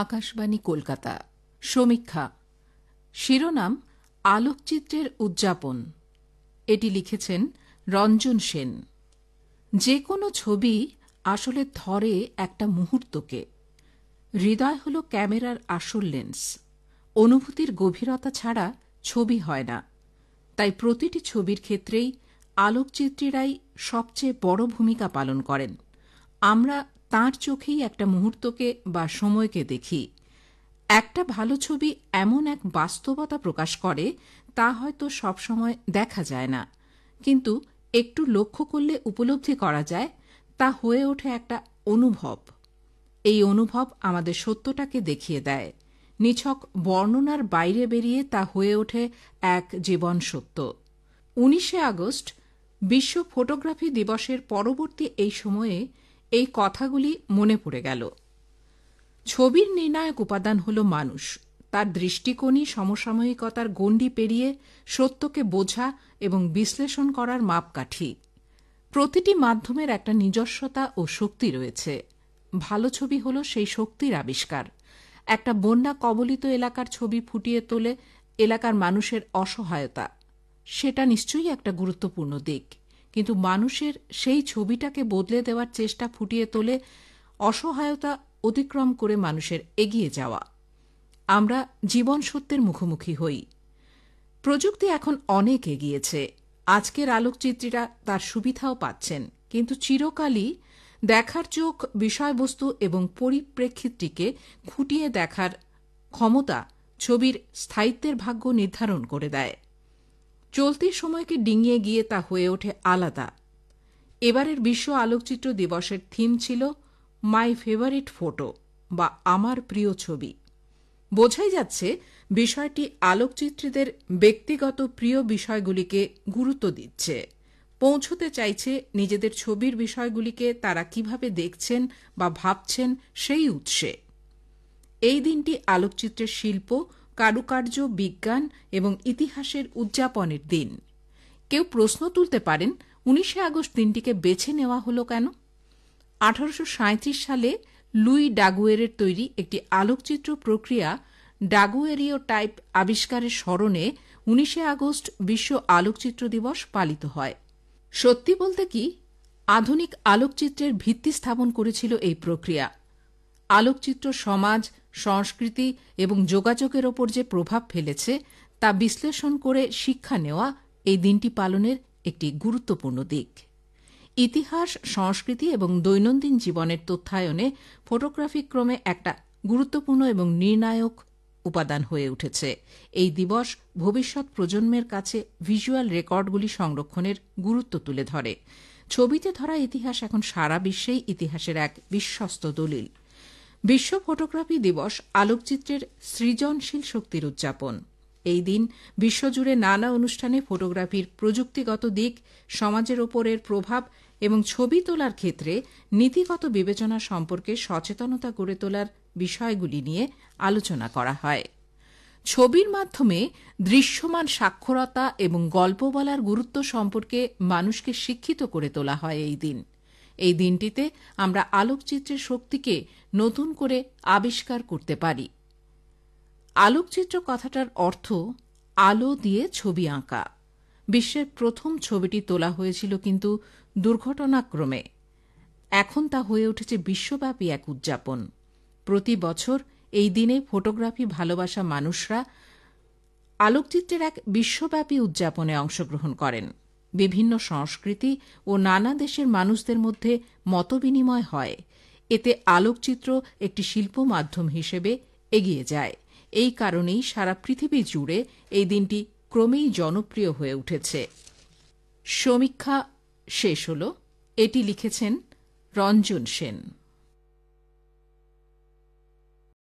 আকাশবাণী কলকাতা। সমীক্ষা শিরোনাম আলোকচিত্রের উদযাপন। এটি লিখেছেন রঞ্জন সেন। যে কোনো ছবি আসলে ধরে একটা মুহূর্তকে। হৃদয় হল ক্যামেরার আসল লেন্স। অনুভূতির গভীরতা ছাড়া ছবি হয় না। তাই প্রতিটি ছবির ক্ষেত্রেই আলোকচিত্রীরাই সবচেয়ে বড় ভূমিকা পালন করেন। আমরা তাঁর চোখেই একটা মুহূর্তকে বা সময়কে দেখি। একটা ভালো ছবি এমন এক বাস্তবতা প্রকাশ করে তা হয়তো সবসময় দেখা যায় না, কিন্তু একটু লক্ষ্য করলে উপলব্ধি করা যায় তা হয়ে ওঠে একটা অনুভব। এই অনুভব আমাদের সত্যটাকে দেখিয়ে দেয়। নিছক বর্ণনার বাইরে বেরিয়ে তা হয়ে ওঠে এক জীবন সত্য। 19শে আগস্ট বিশ্ব ফটোগ্রাফি দিবসের পরবর্তী এই সময়ে এই কথাগুলি মনে পড়ে গেল। ছবির নির্ণায়ক উপাদান হল মানুষ। তার দৃষ্টিকোণই সমসাময়িকতার গণ্ডি পেরিয়ে সত্যকে বোঝা এবং বিশ্লেষণ করার মাপকাঠি। প্রতিটি মাধ্যমের একটা নিজস্বতা ও শক্তি রয়েছে। ভালো ছবি হল সেই শক্তির আবিষ্কার। একটা বন্যা কবলিত এলাকার ছবি ফুটিয়ে তোলে এলাকার মানুষের অসহায়তা। সেটা নিশ্চয়ই একটা গুরুত্বপূর্ণ দিক, কিন্তু মানুষের সেই ছবিটাকে বদলে দেওয়ার চেষ্টা ফুটিয়ে তোলে অসহায়তা অতিক্রম করে মানুষের এগিয়ে যাওয়া। আমরা জীবন সত্যের মুখোমুখি হই। প্রযুক্তি এখন অনেক এগিয়েছে। আজকের আলোকচিত্রীরা তার সুবিধাও পাচ্ছেন, কিন্তু চিরকালই দেখার চোখ, বিষয়বস্তু এবং পরিপ্রেক্ষিতটিকে খুঁটিয়ে দেখার ক্ষমতা ছবির স্থায়িত্বের ভাগ্য নির্ধারণ করে দেয়। চলতি সময়কে ডিঙিয়ে গিয়ে তা হয়ে ওঠে আলাদা। এবারের বিশ্ব আলোকচিত্র দিবসের থিম ছিল মাই ফেভারিট ফটো বা আমার প্রিয় ছবি। বোঝাই যাচ্ছে বিষয়টি আলোকচিত্রীদের ব্যক্তিগত প্রিয় বিষয়গুলিকে গুরুত্ব দিচ্ছে। পৌঁছতে চাইছে নিজেদের ছবির বিষয়গুলিকে তারা কিভাবে দেখছেন বা ভাবছেন সেই উৎসে। এই দিনটি আলোকচিত্রের শিল্প, কারুকার্য, বিজ্ঞান এবং ইতিহাসের উদযাপনের দিন। কেউ প্রশ্ন তুলতে পারেন, 19শে আগস্ট দিনটিকে বেছে নেওয়া হলো কেন? 1837 সালে লুই ডাগুয়েরের তৈরি একটি আলোকচিত্র প্রক্রিয়া ডাগুয়েরিওটাইপ আবিষ্কারের স্মরণে 19শে আগস্ট বিশ্ব আলোকচিত্র দিবস পালিত হয়। সত্যি বলতে কি, আধুনিক আলোকচিত্রের ভিত্তি স্থাপন করেছিল এই প্রক্রিয়া। আলোকচিত্র সমাজ, সংস্কৃতি এবং যোগাযোগের ওপর যে প্রভাব ফেলেছে তা বিশ্লেষণ করে শিক্ষা নেওয়া এই দিনটি পালনের একটি গুরুত্বপূর্ণ দিক। ইতিহাস, সংস্কৃতি এবং দৈনন্দিন জীবনের তথ্যায়নে ফটোগ্রাফি ক্রমে একটা গুরুত্বপূর্ণ এবং নির্ণায়ক উপাদান হয়ে উঠেছে। এই দিবস ভবিষ্যৎ প্রজন্মের কাছে ভিজুয়াল রেকর্ডগুলি সংরক্ষণের গুরুত্ব তুলে ধরে। ছবিতে ধরা ইতিহাস এখন সারা বিশ্বেই ইতিহাসের এক বিশ্বস্ত দলিল। বিশ্ব ফটোগ্রাফি দিবস আলোকচিত্রের সৃজনশীল শক্তির উদযাপন। এই দিন বিশ্বজুড়ে নানা অনুষ্ঠানে ফটোগ্রাফির প্রযুক্তিগত দিক, সমাজের ওপরের প্রভাব এবং ছবি তোলার ক্ষেত্রে নীতিগত বিবেচনা সম্পর্কে সচেতনতা গড়ে তোলার বিষয়গুলি নিয়ে আলোচনা করা হয়। ছবির মাধ্যমে দৃশ্যমান সাক্ষরতা এবং গল্প বলার গুরুত্ব সম্পর্কে মানুষকে শিক্ষিত করে তোলা হয় এই দিন। এই দিনটিতে আমরা আলোকচিত্রের শক্তিকে নতুন করে আবিষ্কার করতে পারি। আলোকচিত্র কথাটার অর্থ আলো দিয়ে ছবি আঁকা। বিশ্বের প্রথম ছবিটি তোলা হয়েছিল কিন্তু দুর্ঘটনাক্রমে। এখন তা হয়ে উঠেছে বিশ্বব্যাপী এক উদযাপন। প্রতি বছর এই দিনে ফটোগ্রাফি ভালোবাসা মানুষরা আলোকচিত্রের এক বিশ্বব্যাপী উদযাপনে অংশগ্রহণ করেন। বিভিন্ন সংস্কৃতি ও নানা দেশের মানুষদের মধ্যে মতবিনিময় হয়। এতে আলোকচিত্র একটি শিল্প মাধ্যম হিসেবে এগিয়ে যায়। এই কারণেই সারা পৃথিবী জুড়ে এই দিনটি ক্রমেই জনপ্রিয় হয়ে উঠেছে। সমীক্ষা শেষ হল। এটি লিখেছেন রঞ্জন সেন।